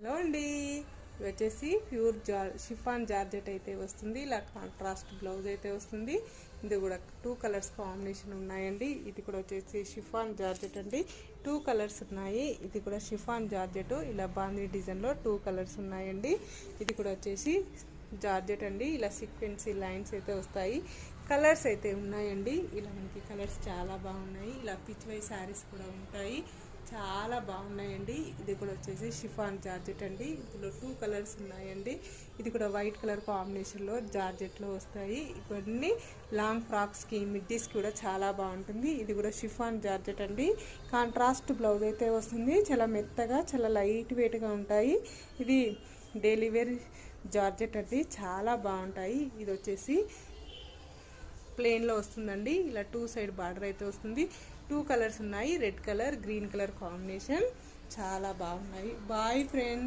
Hello అండి, ఇది వచ్చేసి ప్యూర్ షిఫాన్ జార్జెట్ అయితే వస్తుంది. ఇలా కాంట్రాస్ట్ బ్లౌజ్ అయితే వస్తుంది. ఇది కూడా 2 కలర్స్ కాంబినేషన్ ఉన్నాయండి. ఇది కూడా వచ్చేసి షిఫాన్ జార్జెట్ అండి. 2 కలర్స్ ఉన్నాయి. ఇది కూడా షిఫాన్ జార్జెట్, ఇలా బాందీ డిజైన్లో 2 కలర్స్ ఉన్నాయండి. ఇది కూడా వచ్చేసి జార్జెట్ అండి. ఇలా సీక్వెన్సీ లైన్స్ అయితే వస్తాయి. కలర్స్ అయితే ఉన్నాయండి. ఇలా మనకి కలర్స్ చాలా బాగున్నాయి. ఇలా పిచ్ వై శారీస్ కూడా ఉంటాయి, చాలా బాగున్నాయండి. ఇది కూడా వచ్చేసి షిఫాన్ జార్జెట్ అండి. ఇందులో 2 కలర్స్ ఉన్నాయండి. ఇది కూడా వైట్ కలర్ కాంబినేషన్లో జార్జెట్లో వస్తాయి. ఇవన్నీ లాంగ్ ఫ్రాక్స్కి, మిడ్డీస్కి కూడా చాలా బాగుంటుంది. ఇది కూడా షిఫాన్ జార్జెట్ అండి. కాంట్రాస్ట్ బ్లౌజ్ అయితే వస్తుంది. చాలా మెత్తగా, చాలా లైట్ వెయిట్గా ఉంటాయి. ఇది డైలీ వేర్ జార్జెట్ అండి, చాలా బాగుంటాయి. ఇది వచ్చేసి ప్లెయిన్లో వస్తుందండి. ఇలా 2 సైడ్ బార్డర్ అయితే వస్తుంది. 2 కలర్స్ ఉన్నాయి, red colour, green colour combination. చాలా బాగున్నాయి. Bye friends.